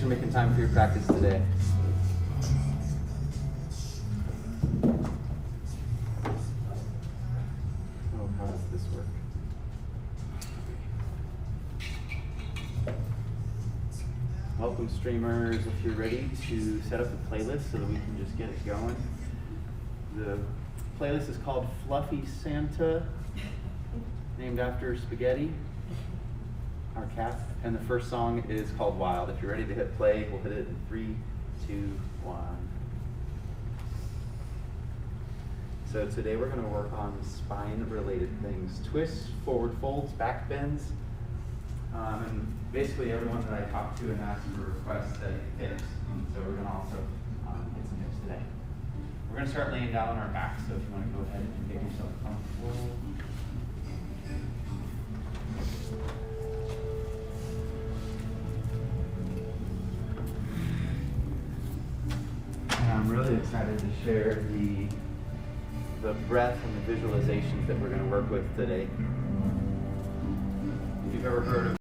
Thanks for making time for your practice today. Oh, how does this work? Welcome, streamers. If you're ready to set up the playlist so that we can just get it going. The playlist is called Fluffy Santa, named after spaghetti, our cat. And the first song is called Wild. If you're ready to hit play, we'll hit it in 3, 2, 1. So today we're going to work on spine-related things. Twists, forward folds, back bends. And basically everyone that I talk to and ask for requests that hips. And so we're going to also hit some hips today. We're going to start laying down on our back. So if you want to go ahead and get yourself comfortable. And I'm really excited to share the breath and the visualizations that we're going to work with today. If you've ever heard of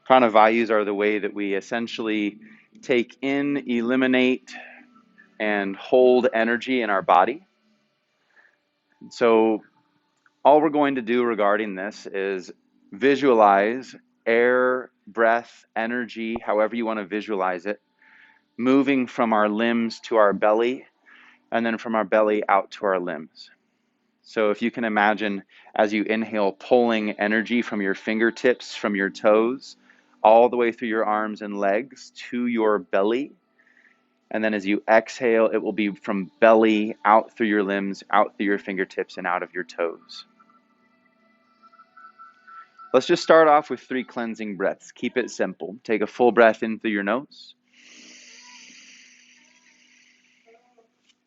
Pranavayus, are the way that we essentially take in, eliminate, and hold energy in our body. So all we're going to do regarding this is visualize air, breath, energy, however you want to visualize it, moving from our limbs to our belly, and then from our belly out to our limbs. So if you can imagine, as you inhale, pulling energy from your fingertips, from your toes, all the way through your arms and legs to your belly. And then as you exhale, it will be from belly out through your limbs, out through your fingertips, and out of your toes. Let's just start off with 3 cleansing breaths. Keep it simple. Take a full breath in through your nose.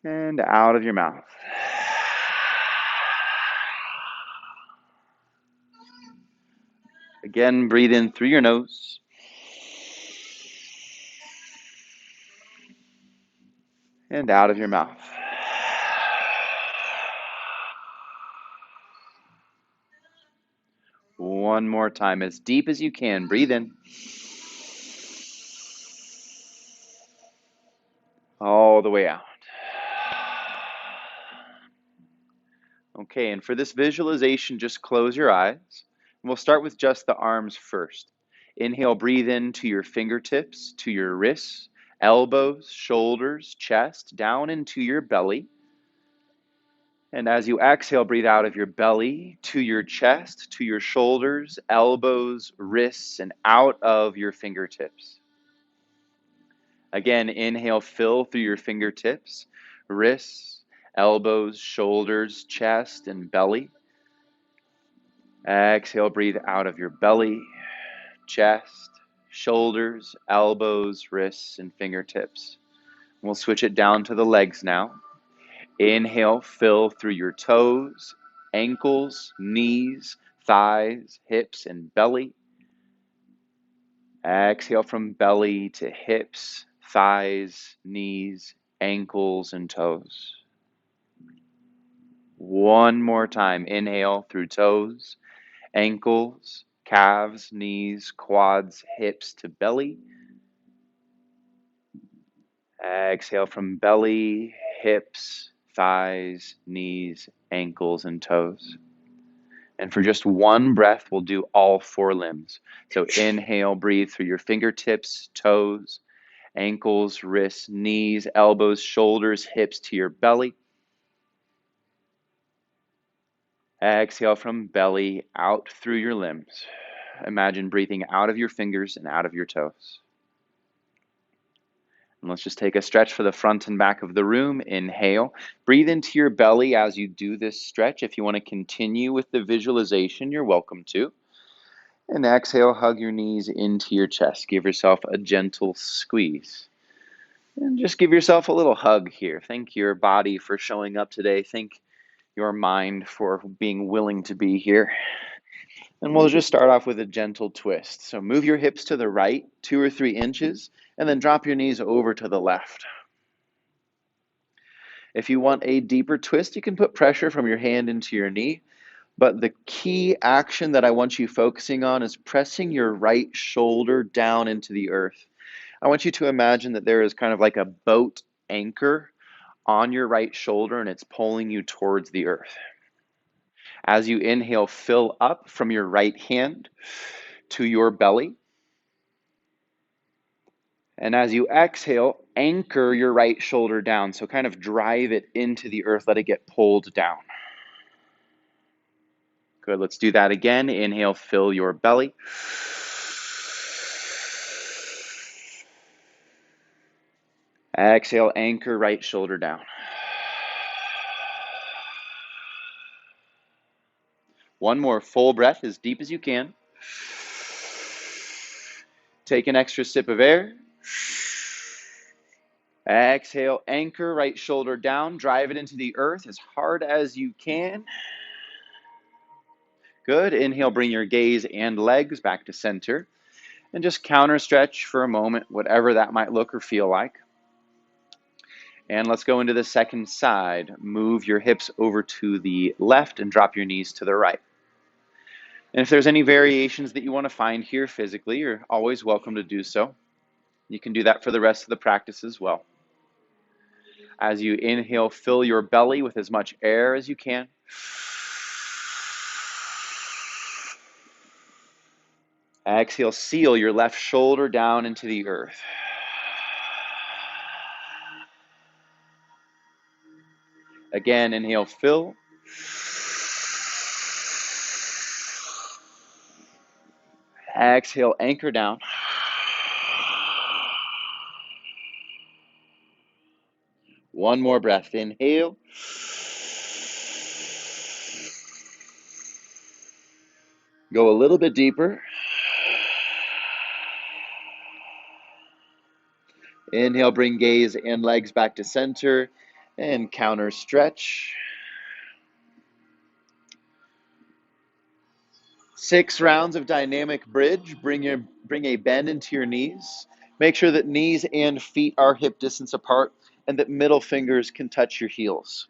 And out of your mouth. Again, breathe in through your nose. And out of your mouth. One more time, as deep as you can. Breathe in. All the way out. Okay, and for this visualization, just close your eyes. And we'll start with just the arms first. Inhale, breathe in to your fingertips, to your wrists, elbows, shoulders, chest, down into your belly. And as you exhale, breathe out of your belly to your chest, to your shoulders, elbows, wrists, and out of your fingertips. Again, inhale, fill through your fingertips, wrists, elbows, shoulders, chest, and belly. Exhale, breathe out of your belly, chest, shoulders, elbows, wrists, and fingertips. We'll switch it down to the legs now. Inhale, fill through your toes, ankles, knees, thighs, hips, and belly. Exhale from belly to hips, thighs, knees, ankles, and toes. One more time. Inhale through toes, ankles, calves, knees, quads, hips to belly. Exhale from belly, hips, thighs, knees, ankles, and toes. And for just one breath, we'll do all 4 limbs. So inhale, breathe through your fingertips, toes, ankles, wrists, knees, elbows, shoulders, hips to your belly. Exhale from belly out through your limbs. Imagine breathing out of your fingers and out of your toes. And let's just take a stretch for the front and back of the room. Inhale. Breathe into your belly as you do this stretch. If you want to continue with the visualization, you're welcome to. And exhale, hug your knees into your chest. Give yourself a gentle squeeze. And just give yourself a little hug here. Thank your body for showing up today. Thank your mind for being willing to be here. And we'll just start off with a gentle twist. So move your hips to the right, 2 or 3 inches, and then drop your knees over to the left. If you want a deeper twist, you can put pressure from your hand into your knee, But the key action that I want you focusing on is pressing your right shoulder down into the earth. I want you to imagine that there is kind of like a boat anchor on your right shoulder and it's pulling you towards the earth. As you inhale, fill up from your right hand to your belly. And as you exhale, anchor your right shoulder down. So kind of drive it into the earth, let it get pulled down. Good, let's do that again. Inhale, fill your belly. Exhale, anchor right shoulder down. One more full breath, as deep as you can. Take an extra sip of air. Exhale, anchor right shoulder down. Drive it into the earth as hard as you can. Good. Inhale, bring your gaze and legs back to center. And just counter stretch for a moment, whatever that might look or feel like. And let's go into the second side. Move your hips over to the left and drop your knees to the right. And if there's any variations that you want to find here physically, you're always welcome to do so. You can do that for the rest of the practice as well. As you inhale, fill your belly with as much air as you can. Exhale, seal your left shoulder down into the earth. Again, inhale, fill. Exhale, anchor down. One more breath. Inhale. Go a little bit deeper. Inhale, bring gaze and legs back to center and counter stretch. 6 rounds of dynamic bridge. Bring a bend into your knees. Make sure that knees and feet are hip distance apart and that middle fingers can touch your heels.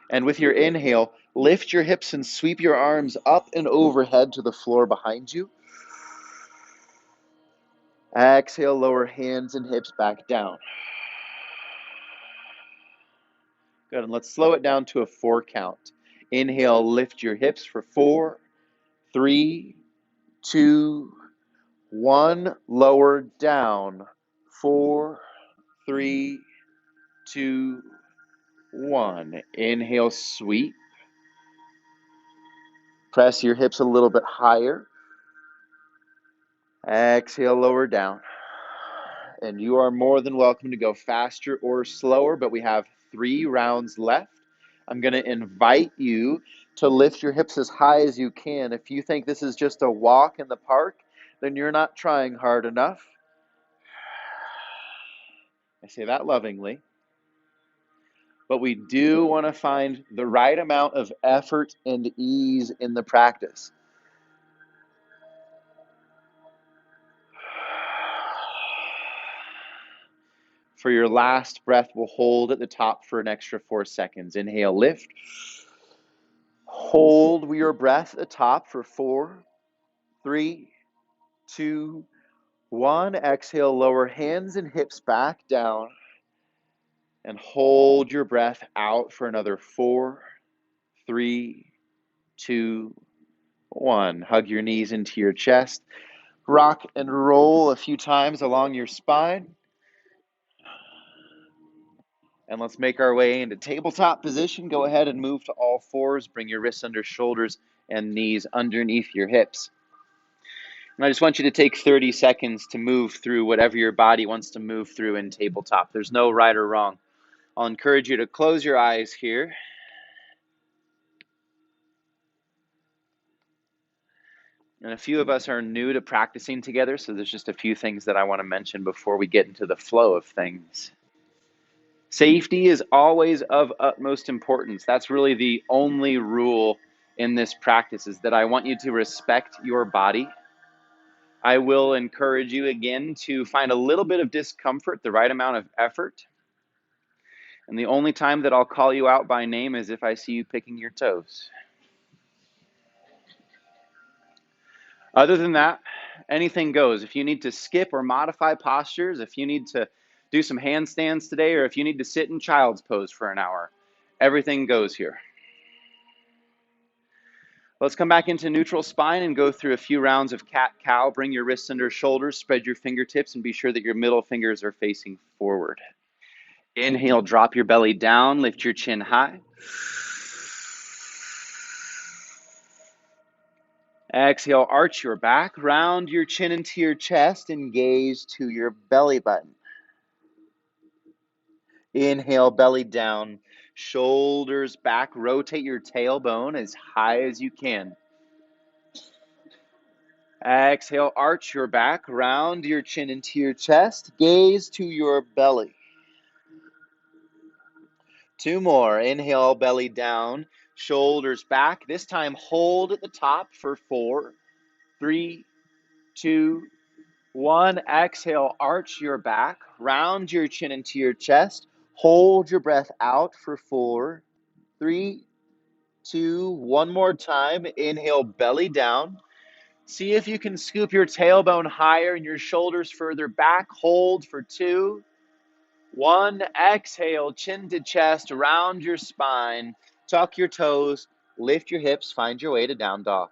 And with your inhale, lift your hips and sweep your arms up and overhead to the floor behind you. Exhale, lower hands and hips back down. Good, and let's slow it down to a 4 count. Inhale, lift your hips for 4, 3, 2, 1. Lower down. 4, 3, 2, 1. Inhale, sweep. Press your hips a little bit higher. Exhale, lower down. And you are more than welcome to go faster or slower, but we have 3 rounds left. I'm going to invite you to lift your hips as high as you can. If you think this is just a walk in the park, then you're not trying hard enough. I say that lovingly. But we do want to find the right amount of effort and ease in the practice. For your last breath, we'll hold at the top for an extra 4 seconds. Inhale, lift. Hold your breath at the top for 4, 3, 2, 1. Exhale, lower hands and hips back down. And hold your breath out for another 4, 3, 2, 1. Hug your knees into your chest. Rock and roll a few times along your spine. And let's make our way into tabletop position. Go ahead and move to all fours. Bring your wrists under shoulders and knees underneath your hips. And I just want you to take 30 seconds to move through whatever your body wants to move through in tabletop. There's no right or wrong. I'll encourage you to close your eyes here. And a few of us are new to practicing together, so there's just a few things that I want to mention before we get into the flow of things. Safety is always of utmost importance. That's really the only rule in this practice, is that I want you to respect your body. I will encourage you again to find a little bit of discomfort, the right amount of effort. And the only time that I'll call you out by name is if I see you picking your toes. Other than that, anything goes. If you need to skip or modify postures, if you need to do some handstands today, or if you need to sit in child's pose for an hour, everything goes here. Let's come back into neutral spine and go through a few rounds of cat-cow. Bring your wrists under shoulders, spread your fingertips, and be sure that your middle fingers are facing forward. Inhale, drop your belly down, lift your chin high. Exhale, arch your back, round your chin into your chest, and gaze to your belly button. Inhale, belly down, shoulders back, rotate your tailbone as high as you can. Exhale, arch your back, round your chin into your chest, gaze to your belly. 2 more. Inhale, belly down, shoulders back. This time, hold at the top for 4, 3, 2, 1. Exhale, arch your back, round your chin into your chest. Hold your breath out for 4, 3, 2, 1 more time. Inhale, belly down. See if you can scoop your tailbone higher and your shoulders further back. Hold for 2, 1. Exhale, chin to chest, round your spine, tuck your toes, lift your hips, find your way to down dog.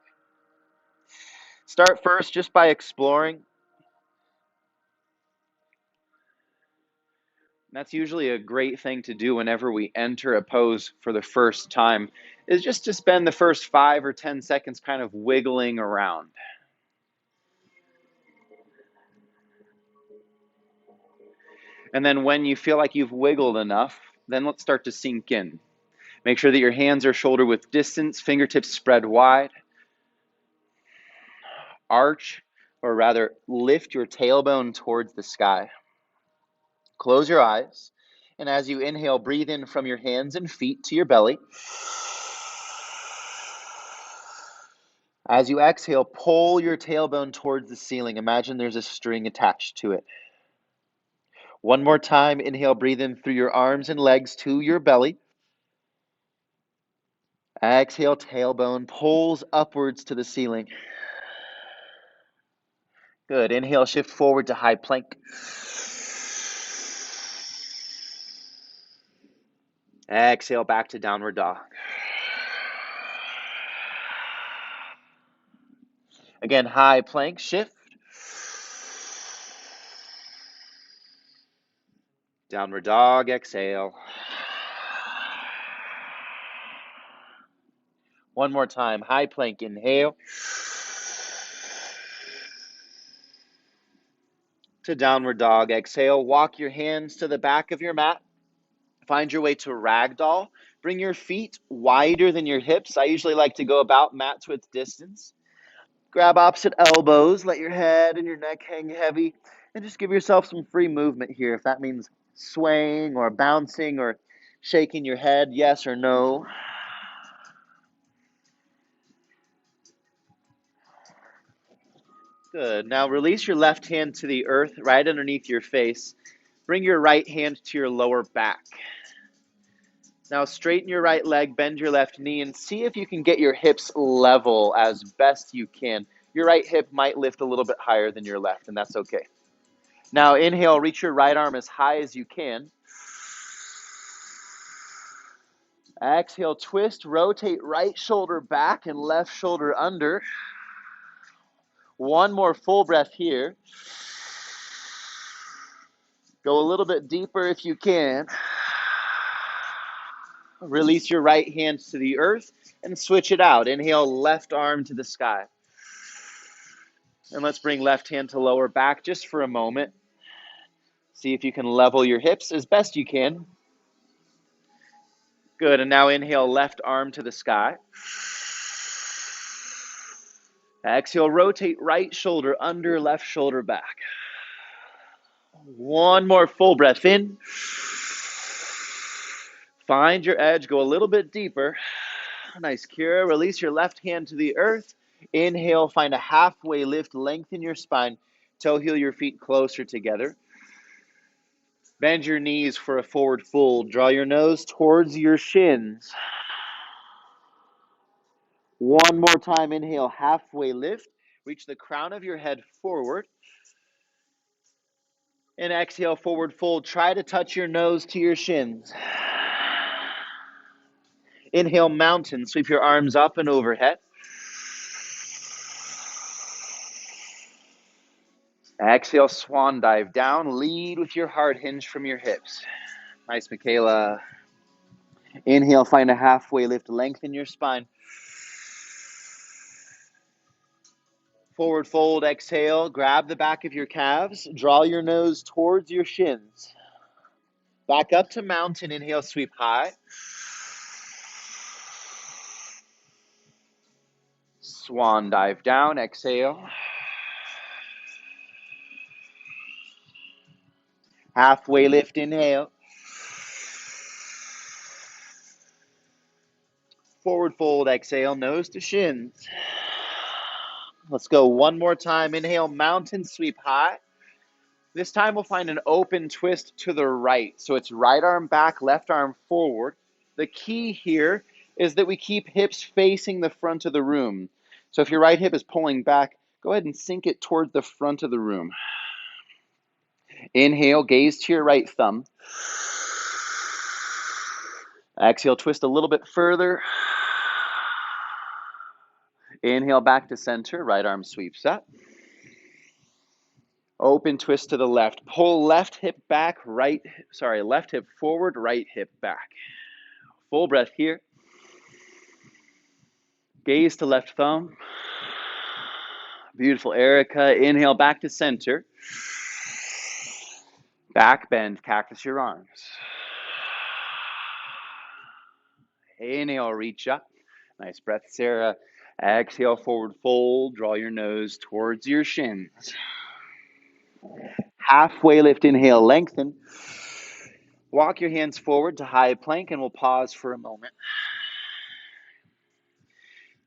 Start first just by exploring. That's usually a great thing to do whenever we enter a pose for the first time, is just to spend the first 5 or 10 seconds kind of wiggling around. And then when you feel like you've wiggled enough, then let's start to sink in. Make sure that your hands are shoulder width distance, fingertips spread wide. Arch, or rather lift your tailbone towards the sky. Close your eyes, and as you inhale, breathe in from your hands and feet to your belly. As you exhale, pull your tailbone towards the ceiling. Imagine there's a string attached to it. 1 more time, inhale, breathe in through your arms and legs to your belly. Exhale, tailbone pulls upwards to the ceiling. Good. Inhale, shift forward to high plank. Exhale, back to downward dog. Again, high plank, shift. Downward dog, exhale. 1 more time, high plank, inhale. To downward dog, exhale. Walk your hands to the back of your mat. Find your way to ragdoll. Bring your feet wider than your hips. I usually like to go about mat width distance. Grab opposite elbows. Let your head and your neck hang heavy. And just give yourself some free movement here. If that means swaying or bouncing or shaking your head, yes or no. Good. Now release your left hand to the earth right underneath your face. Bring your right hand to your lower back. Now straighten your right leg, bend your left knee, and see if you can get your hips level as best you can. Your right hip might lift a little bit higher than your left, and that's okay. Now inhale, reach your right arm as high as you can. Exhale, twist, rotate right shoulder back and left shoulder under. 1 more full breath here. Go a little bit deeper if you can. Release your right hand to the earth and switch it out. Inhale, left arm to the sky. And let's bring left hand to lower back just for a moment. See if you can level your hips as best you can. Good, and now inhale, left arm to the sky. Exhale, rotate right shoulder under, left shoulder back. 1 more full breath in. Find your edge, go a little bit deeper. Nice, Kira. Release your left hand to the earth. Inhale, find a halfway lift, lengthen your spine. Toe heel your feet closer together. Bend your knees for a forward fold. Draw your nose towards your shins. One more time, inhale, halfway lift. Reach the crown of your head forward. And exhale, forward fold. Try to touch your nose to your shins. Inhale, mountain. Sweep your arms up and overhead. Exhale, swan dive down. Lead with your heart hinge from your hips. Nice, Michaela. Inhale, find a halfway lift. Lengthen your spine. Forward fold, exhale. Grab the back of your calves. Draw your nose towards your shins. Back up to mountain. Inhale, sweep high. Swan dive down. Exhale. Halfway lift, inhale. Forward fold, exhale, nose to shins. Let's go one more time. Inhale, mountain sweep high. This time we'll find an open twist to the right. So it's right arm back, left arm forward. The key here is that we keep hips facing the front of the room. So if your right hip is pulling back, go ahead and sink it toward the front of the room. Inhale, gaze to your right thumb. Exhale, twist a little bit further. Inhale back to center, right arm sweeps up. Open twist to the left. Pull left hip back, left hip forward, right hip back. Full breath here. Gaze to left thumb. Beautiful, Erica. Inhale back to center. Back bend, cactus your arms. Inhale, reach up. Nice breath, Sarah. Exhale, forward fold. Draw your nose towards your shins. Halfway lift, inhale, lengthen. Walk your hands forward to high plank and we'll pause for a moment.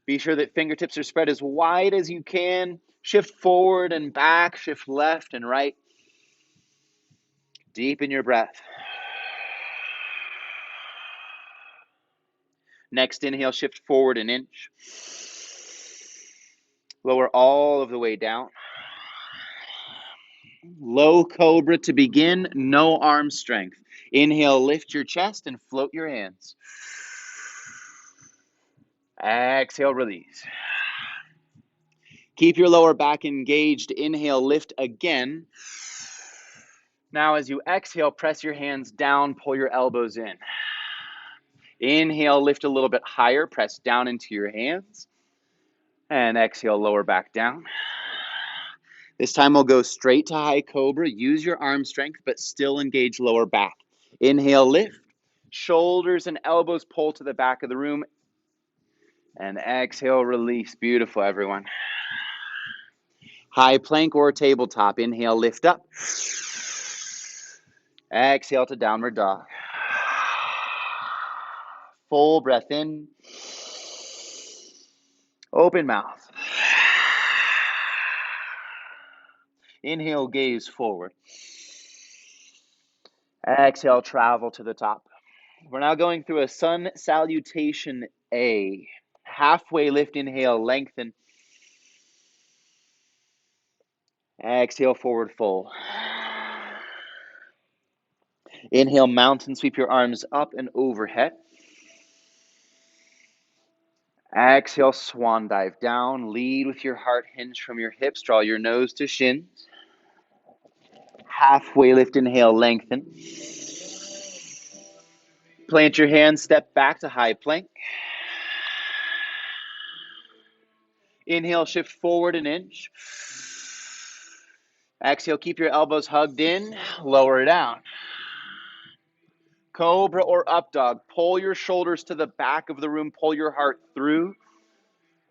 Be sure that fingertips are spread as wide as you can. Shift forward and back, shift left and right. Deepen your breath. Next inhale, shift forward an inch. Lower all of the way down. Low cobra to begin, no arm strength. Inhale, lift your chest and float your hands. Exhale, release. Keep your lower back engaged. Inhale, lift again. Now as you exhale, press your hands down, pull your elbows in. Inhale, lift a little bit higher, press down into your hands. And exhale, lower back down. This time we'll go straight to high cobra. Use your arm strength, but still engage lower back. Inhale, lift. Shoulders and elbows pull to the back of the room. And exhale, release. Beautiful, everyone. High plank or tabletop. Inhale, lift up. Exhale to downward dog. Full breath in. Open mouth. Inhale, gaze forward. Exhale, travel to the top. We're now going through a sun salutation A. Halfway lift, inhale, lengthen. Exhale, forward fold. Inhale, mountain, sweep your arms up and overhead. Exhale, swan dive down. Lead with your heart hinge from your hips. Draw your nose to shins. Halfway lift, inhale, lengthen. Plant your hands, step back to high plank. Inhale, shift forward an inch. Exhale, keep your elbows hugged in, lower down. Cobra or up dog. Pull your shoulders to the back of the room, pull your heart through.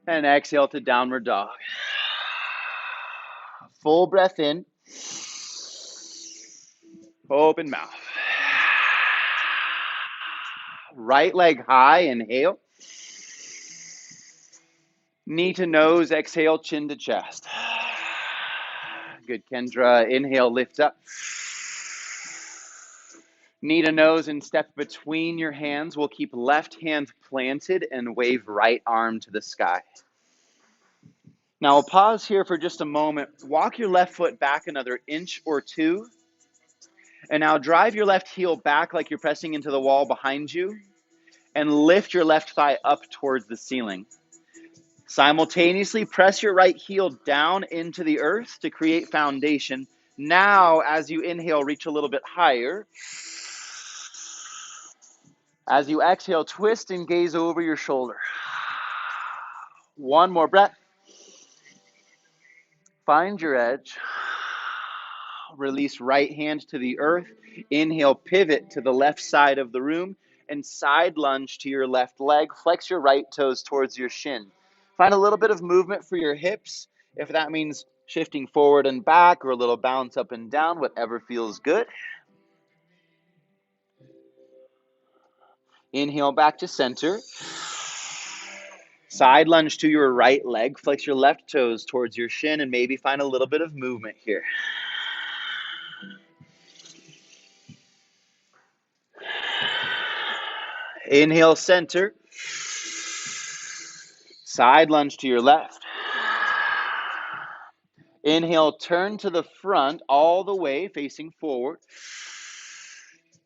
And exhale to downward dog. Full breath in. Open mouth. Right leg high, inhale. Knee to nose, exhale, chin to chest. Good, Kendra. Inhale, lift up. Knee to nose and step between your hands. We'll keep left hand planted and wave right arm to the sky. Now we'll pause here for just a moment. Walk your left foot back another inch or two. And now drive your left heel back like you're pressing into the wall behind you. And lift your left thigh up towards the ceiling. Simultaneously press your right heel down into the earth to create foundation. Now, as you inhale, reach a little bit higher. As you exhale, twist and gaze over your shoulder. One more breath. Find your edge. Release right hand to the earth. Inhale, pivot to the left side of the room and side lunge to your left leg. Flex your right toes towards your shin. Find a little bit of movement for your hips. If that means shifting forward and back or a little bounce up and down, whatever feels good. Inhale back to center. Side lunge to your right leg. Flex your left toes towards your shin and maybe find a little bit of movement here. Inhale, center. Side lunge to your left. Inhale, turn to the front all the way, facing forward.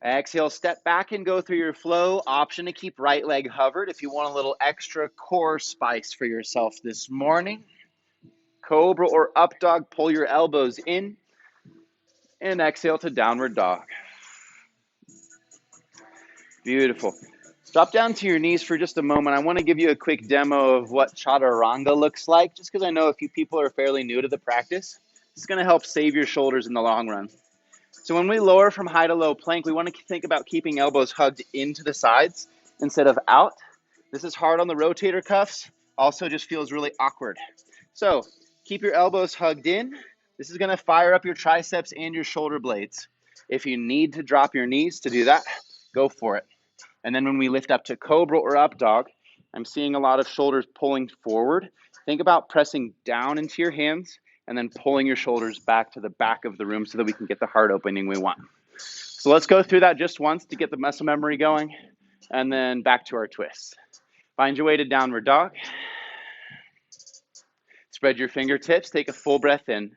Exhale, step back and go through your flow. Option to keep right leg hovered if you want a little extra core spice for yourself this morning. Cobra or up dog, pull your elbows in. And exhale to downward dog. Beautiful. Drop down to your knees for just a moment. I want to give you a quick demo of what chaturanga looks like, just because I know a few people are fairly new to the practice. It's going to help save your shoulders in the long run. So when we lower from high to low plank, we want to think about keeping elbows hugged into the sides instead of out. This is hard on the rotator cuffs. Also just feels really awkward. So keep your elbows hugged in. This is going to fire up your triceps and your shoulder blades. If you need to drop your knees to do that, go for it. And then when we lift up to cobra or up dog, I'm seeing a lot of shoulders pulling forward. Think about pressing down into your hands and then pulling your shoulders back to the back of the room so that we can get the heart opening we want. So let's go through that just once to get the muscle memory going, and then back to our twists. Find your way to downward dog. Spread your fingertips. Take a full breath in.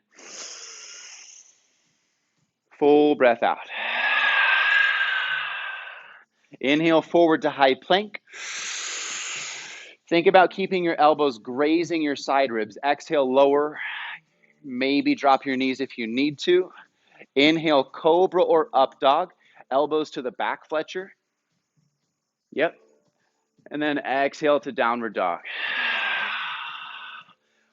Full breath out. Inhale forward to high plank. Think about keeping your elbows grazing your side ribs. Exhale, lower. Maybe drop your knees if you need to. Inhale, cobra or up dog. Elbows to the back, Fletcher. Yep. And then exhale to downward dog.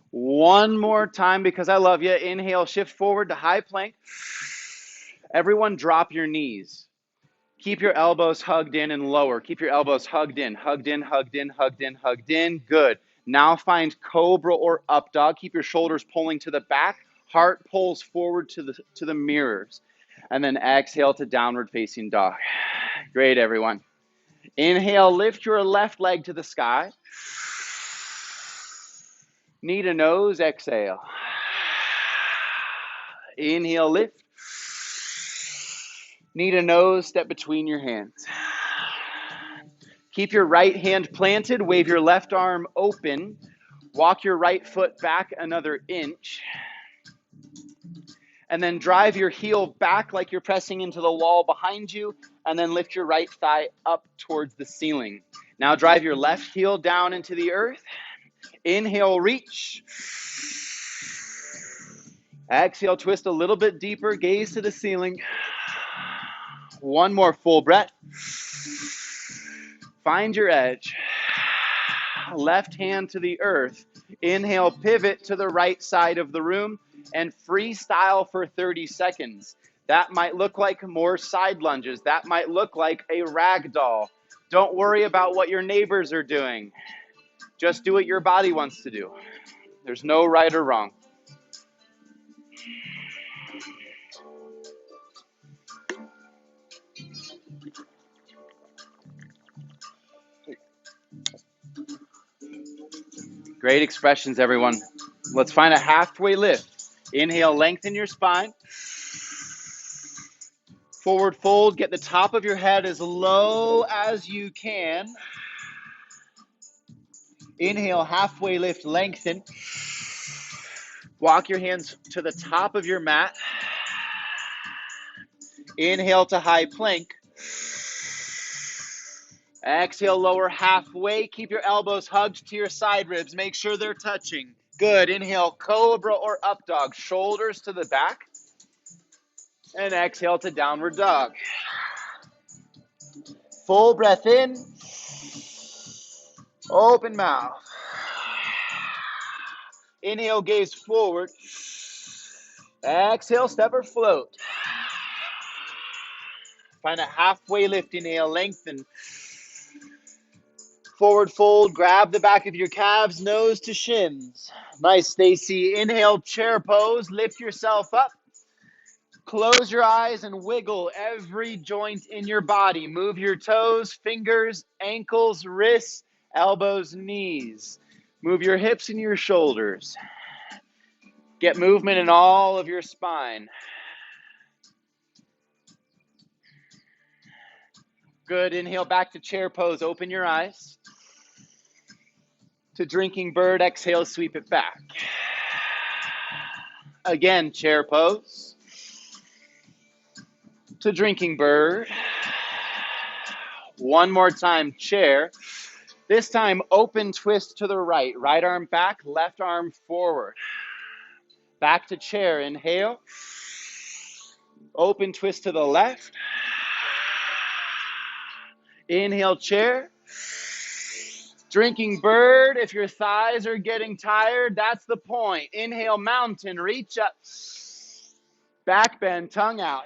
One more time because I love you. Inhale, shift forward to high plank. Everyone drop your knees. Keep your elbows hugged in and lower. Keep your elbows hugged in, hugged in, hugged in, hugged in, hugged in. Good. Now find cobra or up dog. Keep your shoulders pulling to the back. Heart pulls forward to the mirrors. And then exhale to downward facing dog. Great, everyone. Inhale, lift your left leg to the sky. Knee to nose, exhale. Inhale, lift. Knee to nose, step between your hands. Keep your right hand planted, wave your left arm open. Walk your right foot back another inch. And then drive your heel back like you're pressing into the wall behind you, and then lift your right thigh up towards the ceiling. Now drive your left heel down into the earth. Inhale, reach. Exhale, twist a little bit deeper, gaze to the ceiling. One more full breath. Find your edge. Left hand to the earth. Inhale, pivot to the right side of the room and freestyle for 30 seconds. That might look like more side lunges. That might look like a rag doll. Don't worry about what your neighbors are doing. Just do what your body wants to do. There's no right or wrong. Great expressions, everyone. Let's find a halfway lift. Inhale, lengthen your spine. Forward fold, get the top of your head as low as you can. Inhale, halfway lift, lengthen. Walk your hands to the top of your mat. Inhale to high plank. Exhale, lower halfway. Keep your elbows hugged to your side ribs. Make sure they're touching. Good. Inhale, cobra or up dog. Shoulders to the back. And exhale to downward dog. Full breath in. Open mouth. Inhale, gaze forward. Exhale, step or float. Find a halfway lift. Inhale, lengthen. Forward fold, grab the back of your calves, nose to shins. Nice, Stacy. Inhale, chair pose, lift yourself up. Close your eyes and wiggle every joint in your body. Move your toes, fingers, ankles, wrists, elbows, knees. Move your hips and your shoulders. Get movement in all of your spine. Good. Inhale, back to chair pose. Open your eyes. To drinking bird, exhale, sweep it back. Again, chair pose. To drinking bird. One more time, chair. This time, open twist to the right. Right arm back, left arm forward. Back to chair, inhale. Open twist to the left. Inhale, chair. Drinking bird, if your thighs are getting tired, that's the point. Inhale, mountain, reach up. Back bend, tongue out.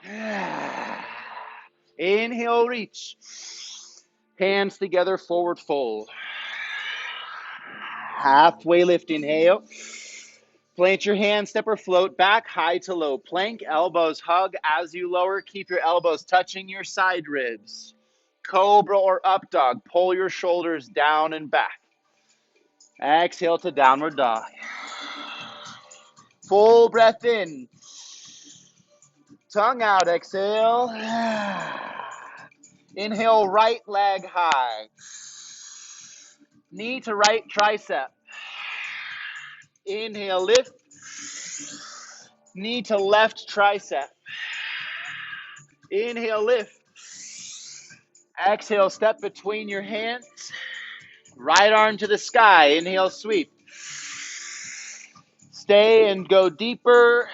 Inhale, reach. Hands together, forward fold. Halfway lift, inhale. Plant your hand, step or float back, high to low plank. Elbows hug as you lower. Keep your elbows touching your side ribs. Cobra or up dog. Pull your shoulders down and back. Exhale to downward dog. Full breath in. Tongue out, exhale. Inhale, right leg high. Knee to right tricep. Inhale, lift. Knee to left tricep. Inhale, lift. Exhale, step between your hands. Right arm to the sky. Inhale, sweep. Stay and go deeper.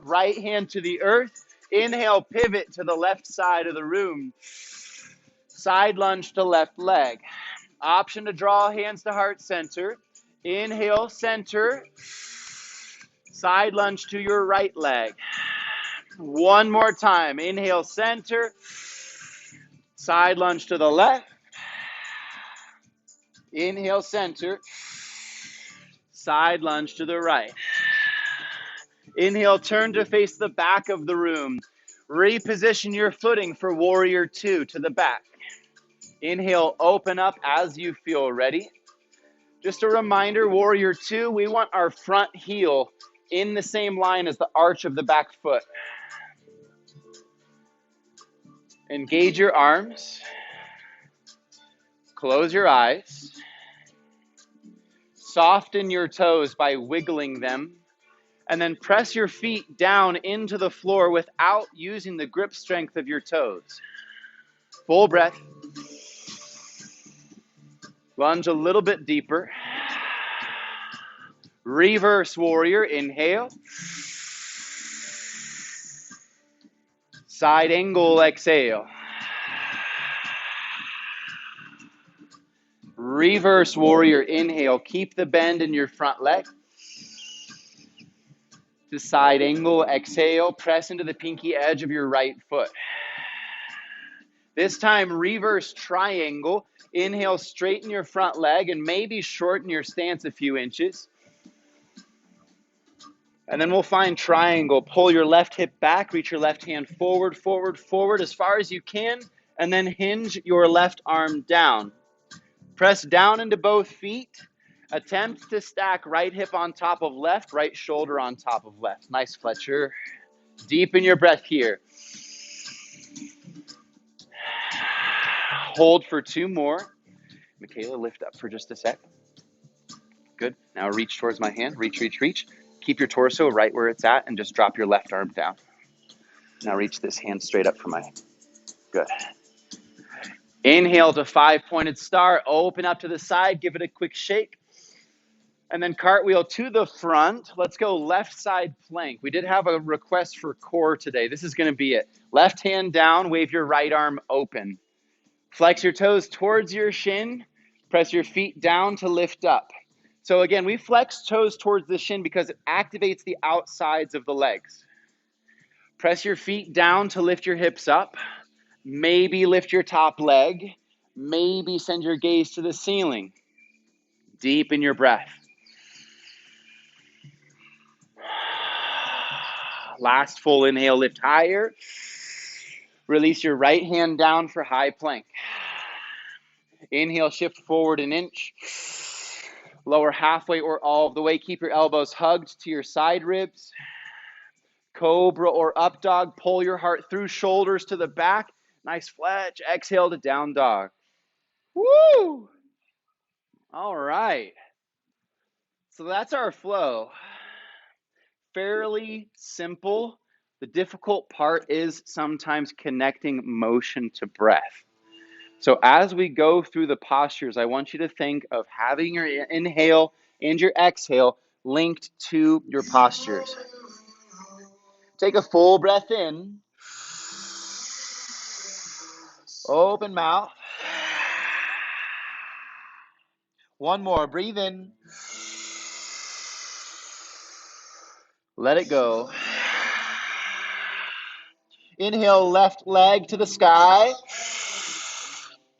Right hand to the earth. Inhale, pivot to the left side of the room. Side lunge to left leg. Option to draw hands to heart center. Inhale, center. Side lunge to your right leg. One more time. Inhale, center. Side lunge to the left. Inhale, center. Side lunge to the right. Inhale, turn to face the back of the room. Reposition your footing for warrior two to the back. Inhale, open up as you feel ready. Just a reminder, warrior two, we want our front heel in the same line as the arch of the back foot. Engage your arms. Close your eyes. Soften your toes by wiggling them. And then press your feet down into the floor without using the grip strength of your toes. Full breath. Lunge a little bit deeper. Reverse warrior, inhale. Side angle, exhale. Reverse warrior, inhale. Keep the bend in your front leg. To side angle, exhale. Press into the pinky edge of your right foot. This time, reverse triangle. Inhale, straighten your front leg and maybe shorten your stance a few inches. And then we'll find triangle. Pull your left hip back, reach your left hand forward, forward, forward as far as you can, and then hinge your left arm down. Press down into both feet. Attempt to stack right hip on top of left, right shoulder on top of left. Nice, Fletcher. Deepen your breath here. Hold for 2 more. Michaela, lift up for just a sec. Good. Now reach towards my hand. Reach, reach, reach. Keep your torso right where it's at and just drop your left arm down. Now reach this hand straight up for my hand. Good. Inhale to 5-pointed star. Open up to the side. Give it a quick shake. And then cartwheel to the front. Let's go left side plank. We did have a request for core today. This is going to be it. Left hand down. Wave your right arm open. Flex your toes towards your shin. Press your feet down to lift up. So again, we flex toes towards the shin because it activates the outsides of the legs. Press your feet down to lift your hips up. Maybe lift your top leg. Maybe send your gaze to the ceiling. Deepen your breath. Last full inhale, lift higher. Release your right hand down for high plank. Inhale, shift forward an inch. Lower halfway or all of the way. Keep your elbows hugged to your side ribs. Cobra or up dog. Pull your heart through, shoulders to the back. Nice fletch. Exhale to down dog. Woo! All right. So that's our flow. Fairly simple. The difficult part is sometimes connecting motion to breath. So as we go through the postures, I want you to think of having your inhale and your exhale linked to your postures. Take a full breath in. Open mouth. One more. Breathe in. Let it go. Inhale, left leg to the sky.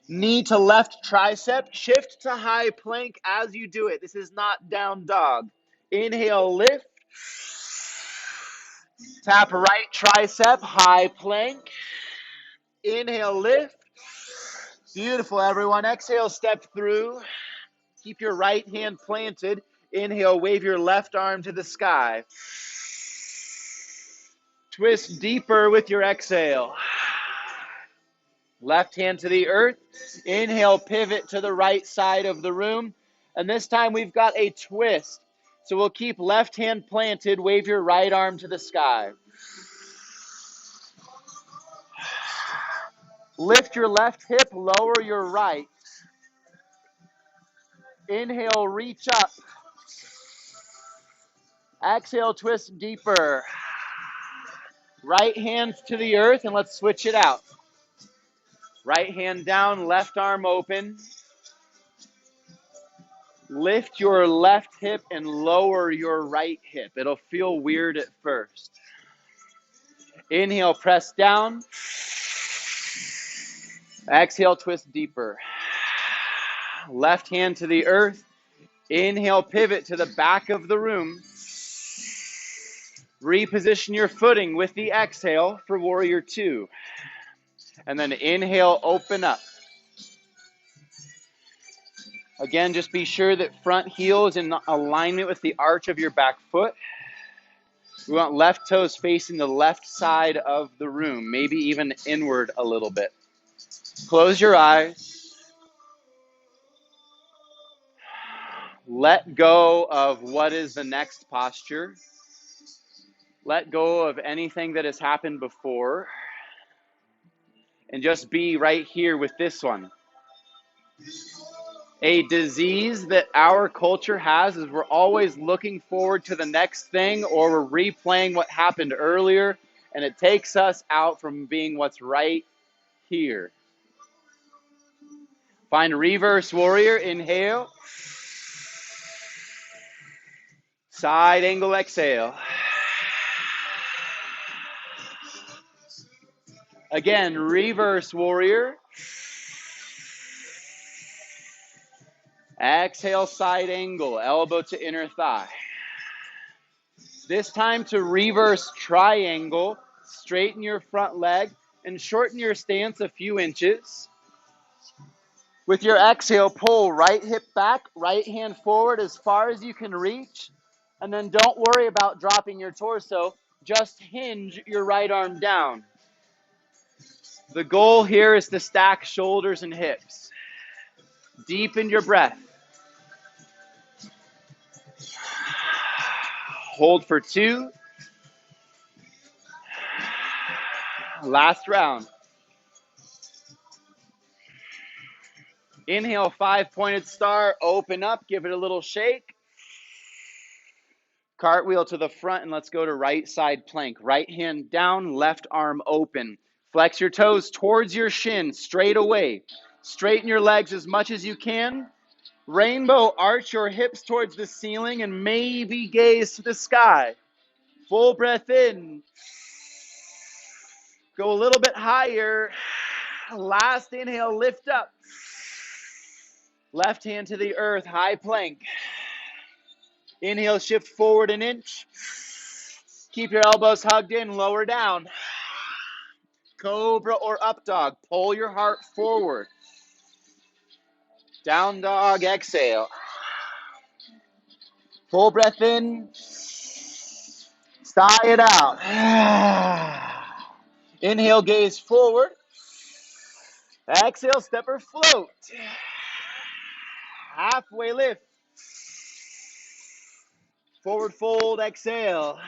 Knee to left tricep. Shift to high plank as you do it. This is not down dog. Inhale, lift. Tap right tricep, high plank. Inhale, lift. Beautiful, everyone. Exhale, step through. Keep your right hand planted. Inhale, wave your left arm to the sky. Twist deeper with your exhale. Left hand to the earth. Inhale, pivot to the right side of the room. And this time we've got a twist. So we'll keep left hand planted. Wave your right arm to the sky. Lift your left hip, lower your right. Inhale, reach up. Exhale, twist deeper. Right hand to the earth, and let's switch it out. Right hand down, left arm open. Lift your left hip and lower your right hip. It'll feel weird at first. Inhale, press down. Exhale, twist deeper. Left hand to the earth. Inhale, pivot to the back of the room. Reposition your footing with the exhale for warrior 2. And then inhale, open up. Again, just be sure that front heel is in alignment with the arch of your back foot. We want left toes facing the left side of the room, maybe even inward a little bit. Close your eyes. Let go of what is the next posture. Let go of anything that has happened before. And just be right here with this one. A disease that our culture has is we're always looking forward to the next thing, or we're replaying what happened earlier, and it takes us out from being what's right here. Find reverse warrior. Inhale. Side angle exhale. Again, reverse warrior. Exhale, side angle, elbow to inner thigh. This time to reverse triangle. Straighten your front leg and shorten your stance a few inches. With your exhale, pull right hip back, right hand forward as far as you can reach. And then don't worry about dropping your torso. Just hinge your right arm down. The goal here is to stack shoulders and hips. Deepen your breath. Hold for 2. Last round. Inhale, 5-pointed star. Open up. Give it a little shake. Cartwheel to the front, and let's go to right side plank. Right hand down, left arm open. Flex your toes towards your shin, straight away. Straighten your legs as much as you can. Rainbow, arch your hips towards the ceiling and maybe gaze to the sky. Full breath in. Go a little bit higher. Last inhale, lift up. Left hand to the earth, high plank. Inhale, shift forward an inch. Keep your elbows hugged in, lower down. Cobra or up dog. Pull your heart forward. Down dog, exhale. Full breath in. Sigh it out. Inhale, gaze forward. Exhale, step or float. Halfway lift. Forward fold, exhale.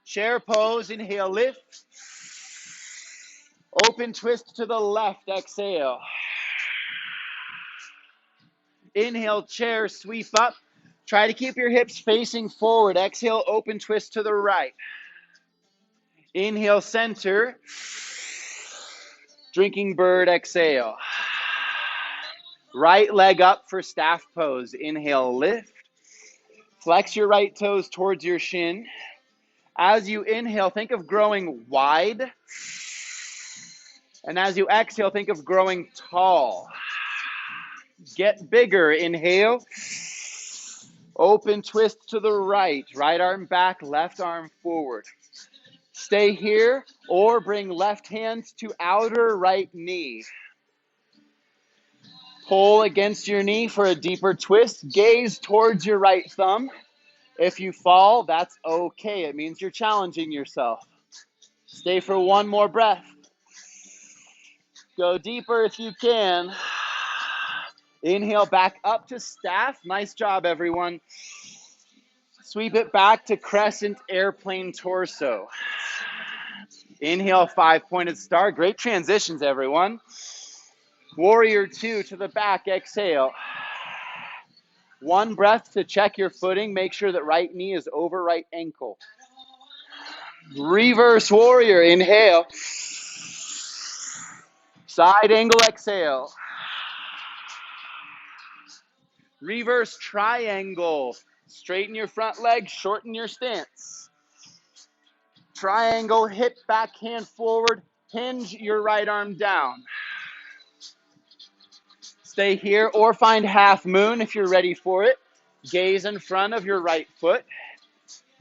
Chair pose, inhale, lift. Open twist to the left, exhale. Inhale, chair, sweep up. Try to keep your hips facing forward. Exhale, open twist to the right. Inhale, center. Drinking bird, exhale. Right leg up for staff pose. Inhale, lift. Flex your right toes towards your shin. As you inhale, think of growing wide. And as you exhale, think of growing tall. Get bigger. Inhale. Open twist to the right. Right arm back, left arm forward. Stay here or bring left hand to outer right knee. Pull against your knee for a deeper twist. Gaze towards your right thumb. If you fall, that's okay. It means you're challenging yourself. Stay for one more breath. Go deeper if you can. Inhale back up to staff. Nice job, everyone. Sweep it back to crescent airplane torso. Inhale, 5-pointed star. Great transitions, everyone. Warrior 2 to the back. Exhale. One breath to check your footing. Make sure that right knee is over right ankle. Reverse warrior. Inhale. Side angle. Exhale. Reverse triangle. Straighten your front leg. Shorten your stance. Triangle. Hip back, hand forward. Hinge your right arm down. Stay here or find half moon if you're ready for it. Gaze in front of your right foot.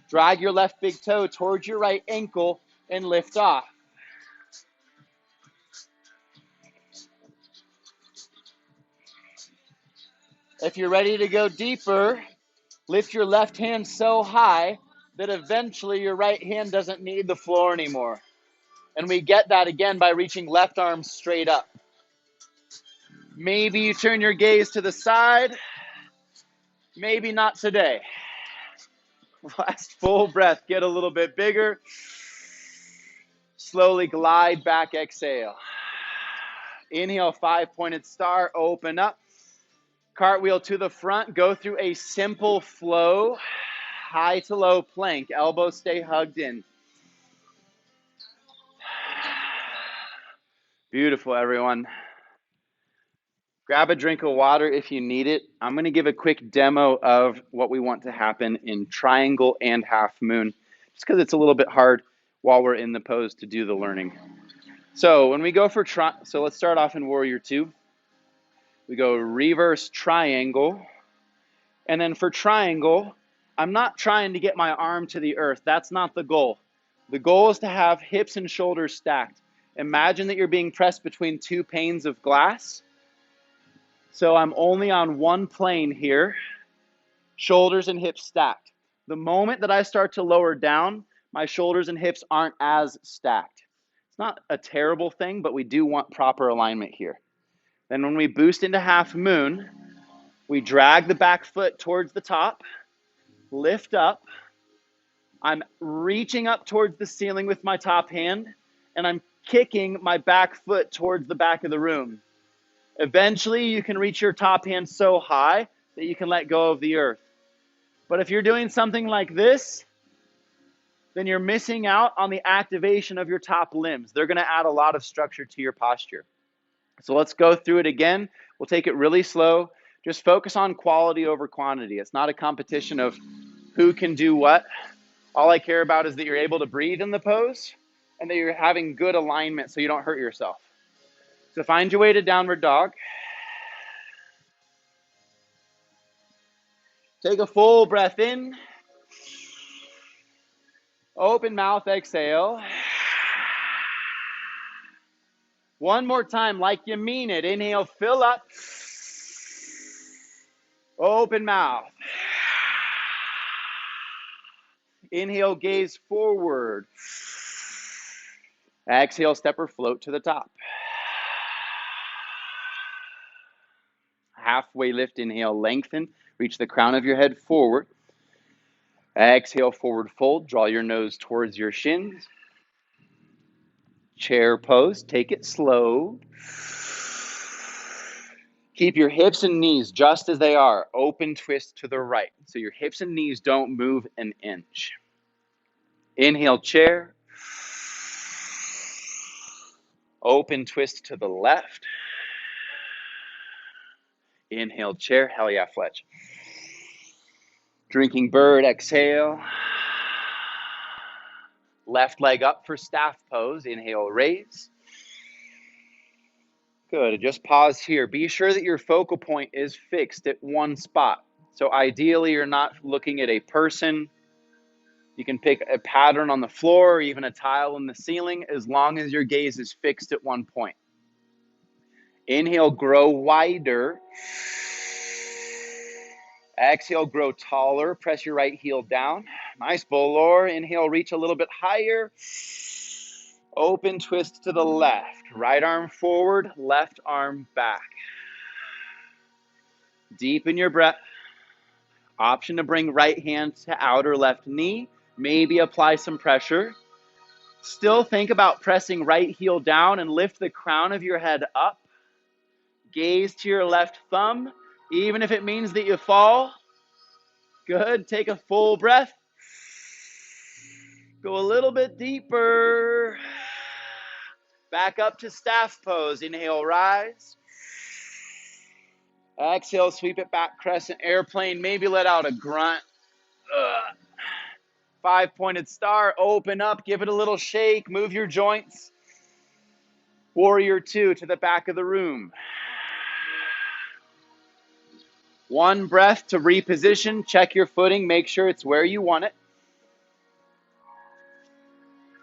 Drag your left big toe towards your right ankle and lift off. If you're ready to go deeper, lift your left hand so high that eventually your right hand doesn't need the floor anymore. And we get that again by reaching left arm straight up. Maybe you turn your gaze to the side. Maybe not today. Last full breath. Get a little bit bigger. Slowly glide back. Exhale. Inhale, 5-pointed star. Open up. Cartwheel to the front. Go through a simple flow. High to low plank. Elbows stay hugged in. Beautiful, everyone. Grab a drink of water if you need it. I'm going to give a quick demo of what we want to happen in triangle and half moon, just because it's a little bit hard while we're in the pose to do the learning. So when we go for so let's start off in Warrior 2. We go reverse triangle. And then for triangle, I'm not trying to get my arm to the earth. That's not the goal. The goal is to have hips and shoulders stacked. Imagine that you're being pressed between 2 panes of glass. So I'm only on one plane here, shoulders and hips stacked. The moment that I start to lower down, my shoulders and hips aren't as stacked. It's not a terrible thing, but we do want proper alignment here. Then when we boost into half moon, we drag the back foot towards the top, lift up. I'm reaching up towards the ceiling with my top hand, and I'm kicking my back foot towards the back of the room. Eventually, you can reach your top hand so high that you can let go of the earth. But if you're doing something like this, then you're missing out on the activation of your top limbs. They're going to add a lot of structure to your posture. So let's go through it again. We'll take it really slow. Just focus on quality over quantity. It's not a competition of who can do what. All I care about is that you're able to breathe in the pose and that you're having good alignment so you don't hurt yourself. So find your way to downward dog. Take a full breath in. Open mouth, exhale. One more time, like you mean it. Inhale, fill up. Open mouth. Inhale, gaze forward. Exhale, step or float to the top. Halfway lift, inhale, lengthen. Reach the crown of your head forward. Exhale, forward fold. Draw your nose towards your shins. Chair pose. Take it slow. Keep your hips and knees just as they are. Open twist to the right. So your hips and knees don't move an inch. Inhale, chair. Open twist to the left. Inhale, chair. Hell yeah, Fletch. Drinking bird, exhale. Left leg up for staff pose. Inhale, raise. Good. Just pause here. Be sure that your focal point is fixed at one spot. So ideally, you're not looking at a person. You can pick a pattern on the floor or even a tile in the ceiling as long as your gaze is fixed at one point. Inhale, grow wider. Exhale, grow taller. Press your right heel down. Nice, Bolor. Inhale, reach a little bit higher. Open twist to the left. Right arm forward, left arm back. Deepen your breath. Option to bring right hand to outer left knee. Maybe apply some pressure. Still think about pressing right heel down and lift the crown of your head up. Gaze to your left thumb, even if it means that you fall. Good. Take a full breath. Go a little bit deeper. Back up to staff pose. Inhale, rise. Exhale, sweep it back, crescent airplane. Maybe let out a grunt. Ugh. 5-pointed star. Open up. Give it a little shake. Move your joints. Warrior 2 to the back of the room. One breath to reposition. Check your footing. Make sure it's where you want it.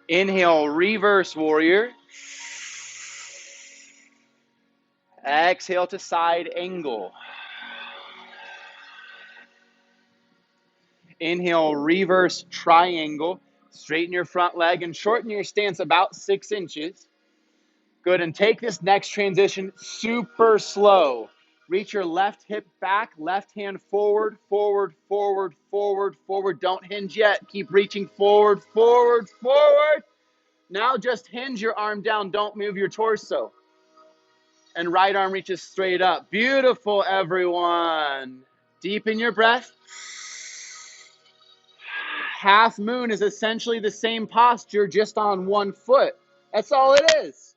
Inhale, reverse warrior. Exhale to side angle. Inhale, reverse triangle. Straighten your front leg and shorten your stance about 6 inches. Good, and take this next transition super slow. Reach your left hip back, left hand forward, forward, forward, forward, forward. Don't hinge yet. Keep reaching forward, forward, forward. Now just hinge your arm down. Don't move your torso. And right arm reaches straight up. Beautiful, everyone. Deepen your breath. Half moon is essentially the same posture, just on one foot. That's all it is.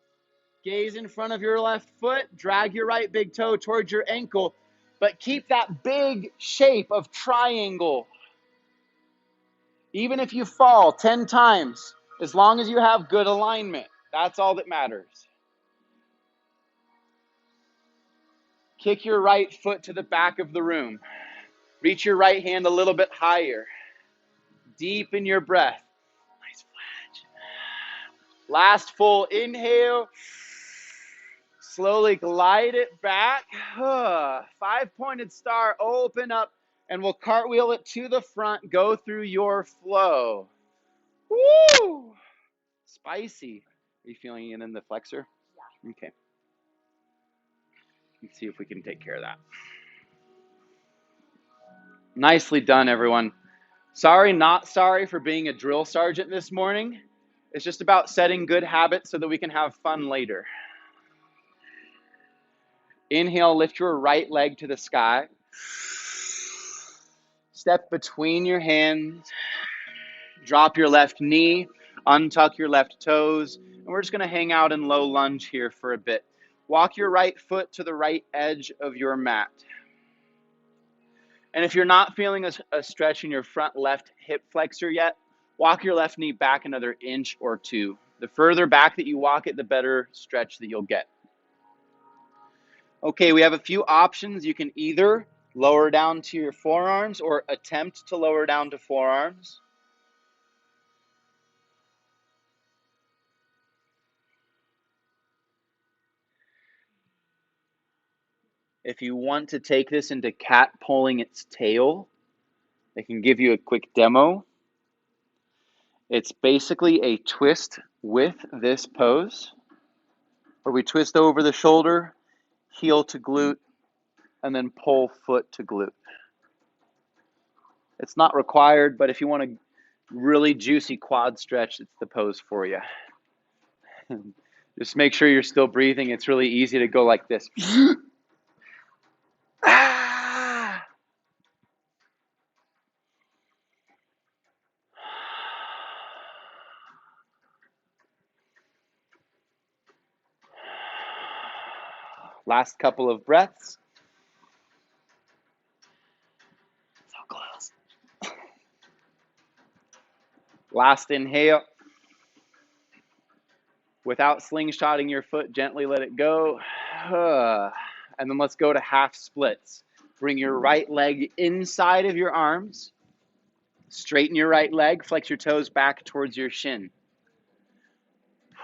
Gaze in front of your left foot. Drag your right big toe towards your ankle. But keep that big shape of triangle. Even if you fall 10 times, as long as you have good alignment, that's all that matters. Kick your right foot to the back of the room. Reach your right hand a little bit higher. Deepen your breath. Nice fledge. Last full inhale. Slowly glide it back. 5-pointed star. Open up and we'll cartwheel it to the front. Go through your flow. Woo! Spicy. Are you feeling it in the flexor? Yeah. Okay. Let's see if we can take care of that. Nicely done, everyone. Sorry, not sorry for being a drill sergeant this morning. It's just about setting good habits so that we can have fun later. Inhale, lift your right leg to the sky. Step between your hands. Drop your left knee. Untuck your left toes. And we're just going to hang out in low lunge here for a bit. Walk your right foot to the right edge of your mat. And if you're not feeling a stretch in your front left hip flexor yet, walk your left knee back another inch or two. The further back that you walk it, the better stretch that you'll get. Okay, we have a few options. You can either lower down to your forearms or attempt to lower down to forearms. If you want to take this into cat pulling its tail, I can give you a quick demo. It's basically a twist with this pose, where we twist over the shoulder, heel to glute, and then pull foot to glute. It's not required, but if you want a really juicy quad stretch, it's the pose for you. Just make sure you're still breathing. It's really easy to go like this. Last couple of breaths. So close. Last inhale. Without slingshotting your foot, gently let it go. And then let's go to half splits. Bring your right leg inside of your arms. Straighten your right leg. Flex your toes back towards your shin.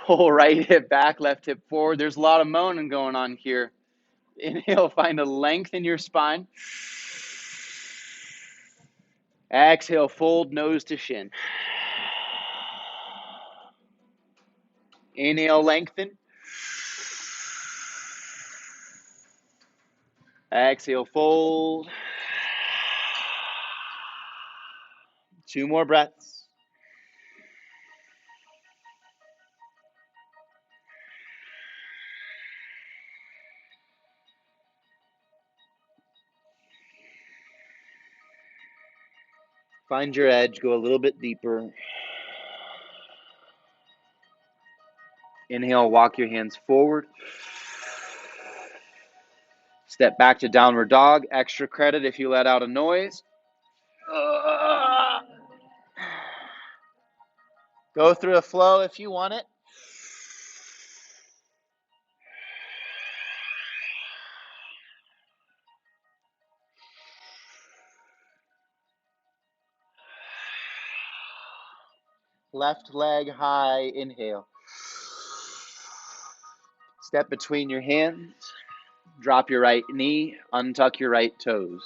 Pull right hip back, left hip forward. There's a lot of moaning going on here. Inhale, find a length in your spine. Exhale, fold nose to shin. Inhale, lengthen. Exhale, fold. 2 more breaths. Find your edge, go a little bit deeper. Inhale, walk your hands forward. Step back to downward dog. Extra credit if you let out a noise. Go through a flow if you want it. Left leg high, inhale. Step between your hands. Drop your right knee. Untuck your right toes.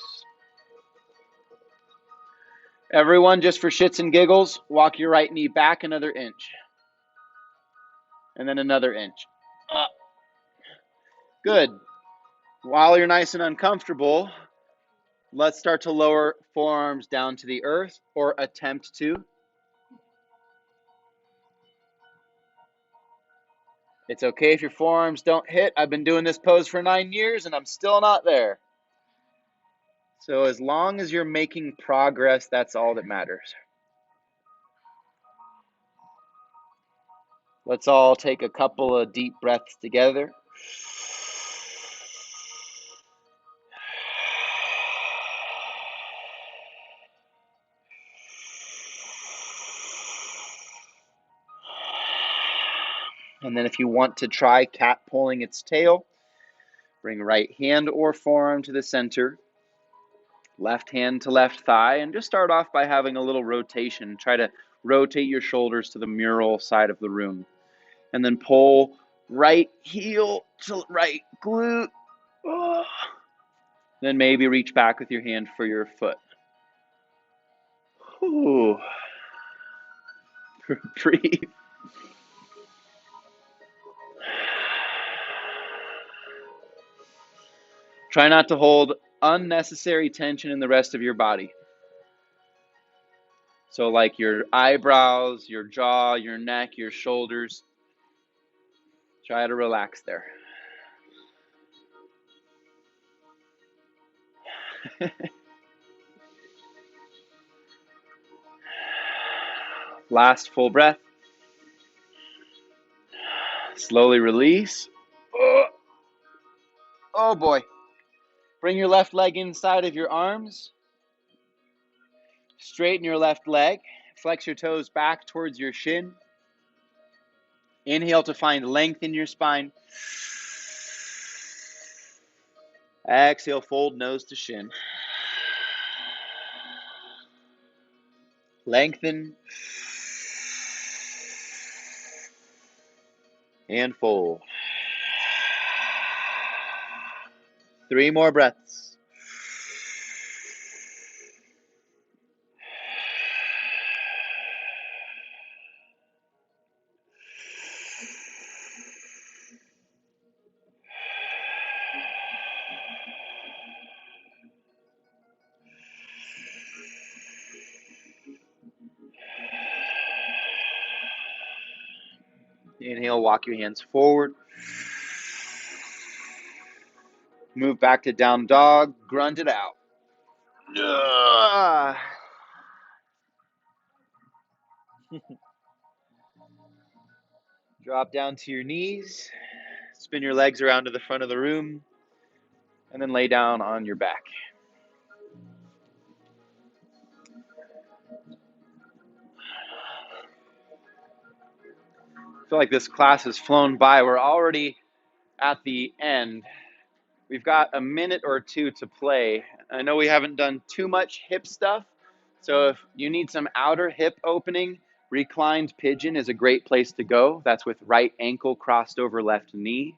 Everyone, just for shits and giggles, walk your right knee back another inch. And then another inch. Up. Good. While you're nice and uncomfortable, let's start to lower forearms down to the earth, or attempt to. It's okay if your forearms don't hit. I've been doing this pose for 9 years and I'm still not there. So as long as you're making progress, that's all that matters. Let's all take a couple of deep breaths together. And then if you want to try cat pulling its tail, bring right hand or forearm to the center, left hand to left thigh, and just start off by having a little rotation. Try to rotate your shoulders to the mural side of the room. And then pull right heel to right glute. Oh. Then maybe reach back with your hand for your foot. Ooh. Breathe. Try not to hold unnecessary tension in the rest of your body. So like your eyebrows, your jaw, your neck, your shoulders. Try to relax there. Last full breath. Slowly release. Oh boy. Bring your left leg inside of your arms. Straighten your left leg. Flex your toes back towards your shin. Inhale to find length in your spine. Exhale, fold nose to shin. Lengthen. And fold. 3 more breaths. Inhale, walk your hands forward. Move back to down dog. Grunt it out. Drop down to your knees. Spin your legs around to the front of the room. And then lay down on your back. I feel like this class has flown by. We're already at the end. We've got a minute or two to play. I know we haven't done too much hip stuff, so if you need some outer hip opening, reclined pigeon is a great place to go. That's with right ankle crossed over left knee.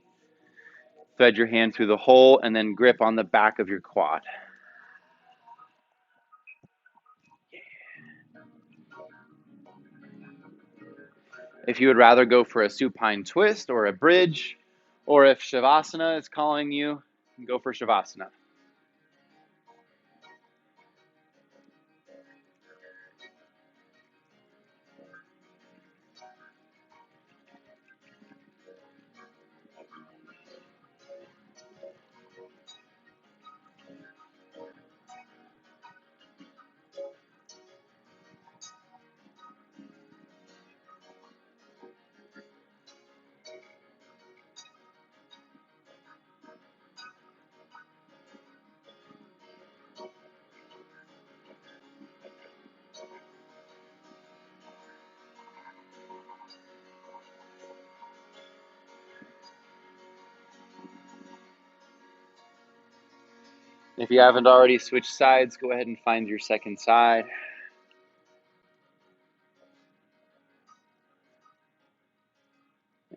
Thread your hand through the hole and then grip on the back of your quad. If you would rather go for a supine twist or a bridge, or if Shavasana is calling you, go for Shavasana. If you haven't already switched sides, go ahead and find your second side.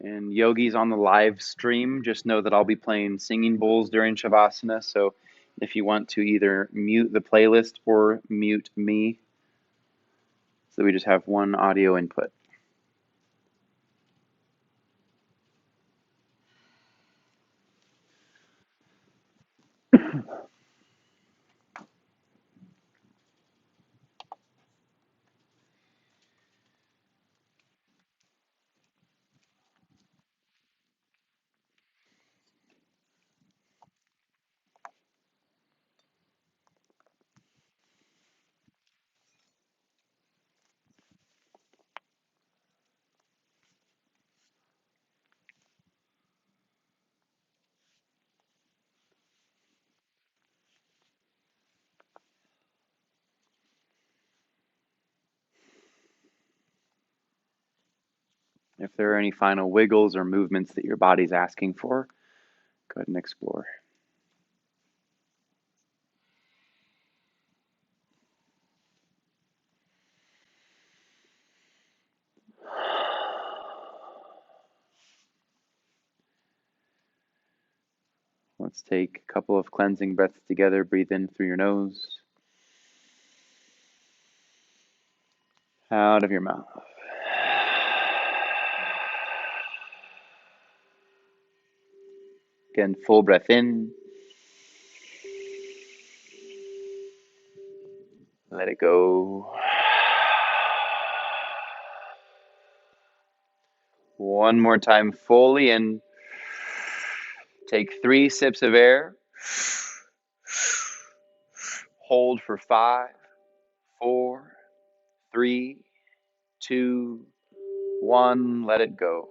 And yogis on the live stream, just know that I'll be playing singing bowls during Shavasana. So if you want to either mute the playlist or mute me, so we just have one audio input. If there are any final wiggles or movements that your body's asking for, go ahead and explore. Let's take a couple of cleansing breaths together. Breathe in through your nose, out of your mouth. Again, full breath in, Let it go. One more time fully in. Take 3 sips of air. Hold for 5, 4, 3, 2, 1. Let it go.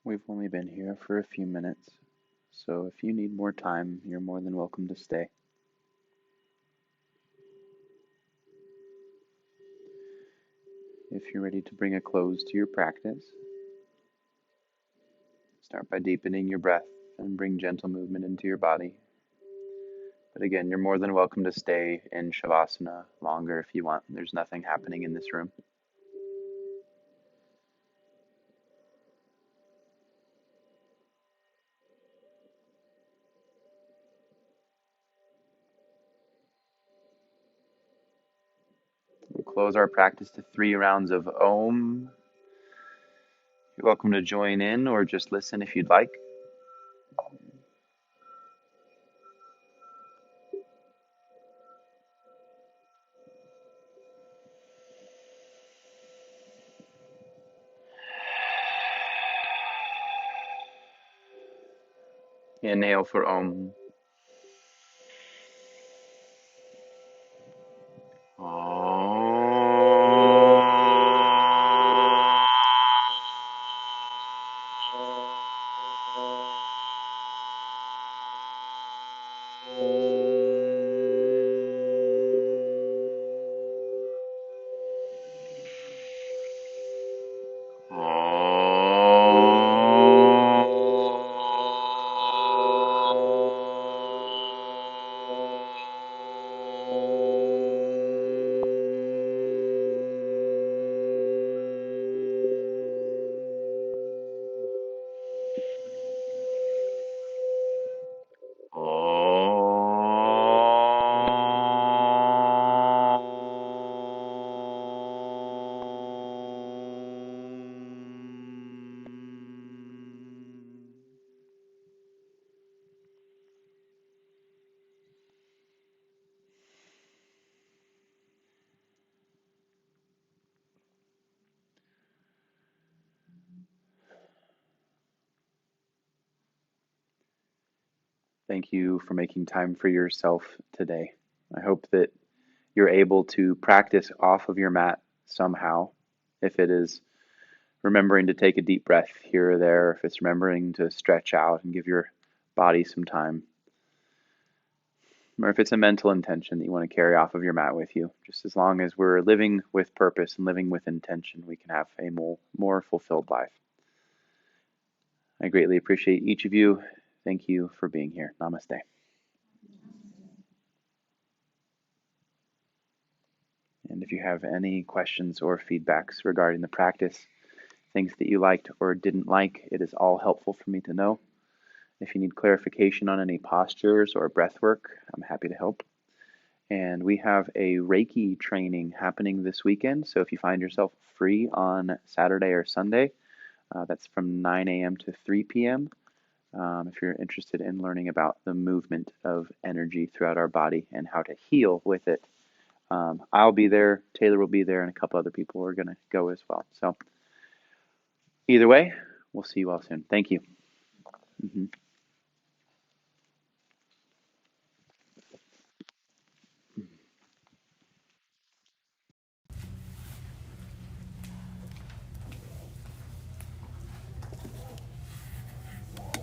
We've only been here for a few minutes, so if you need more time, you're more than welcome to stay. If you're ready to bring a close to your practice, start by deepening your breath and bring gentle movement into your body. But again, you're more than welcome to stay in Shavasana longer if you want. There's nothing happening in this room. We'll close our practice to 3 rounds of Om. You're welcome to join in or just listen if you'd like. Inhale for Om. Thank you for making time for yourself today. I hope that you're able to practice off of your mat somehow. If it is remembering to take a deep breath here or there, if it's remembering to stretch out and give your body some time, or if it's a mental intention that you want to carry off of your mat with you. Just as long as we're living with purpose and living with intention, we can have a more fulfilled life. I greatly appreciate each of you. Thank you for being here. Namaste. And if you have any questions or feedbacks regarding the practice, things that you liked or didn't like, it is all helpful for me to know. If you need clarification on any postures or breath work, I'm happy to help. And we have a Reiki training happening this weekend. So if you find yourself free on Saturday or Sunday, that's from 9 a.m. to 3 p.m. If you're interested in learning about the movement of energy throughout our body and how to heal with it, I'll be there, Taylor will be there, and a couple other people are going to go as well. So either way, we'll see you all soon. Thank you.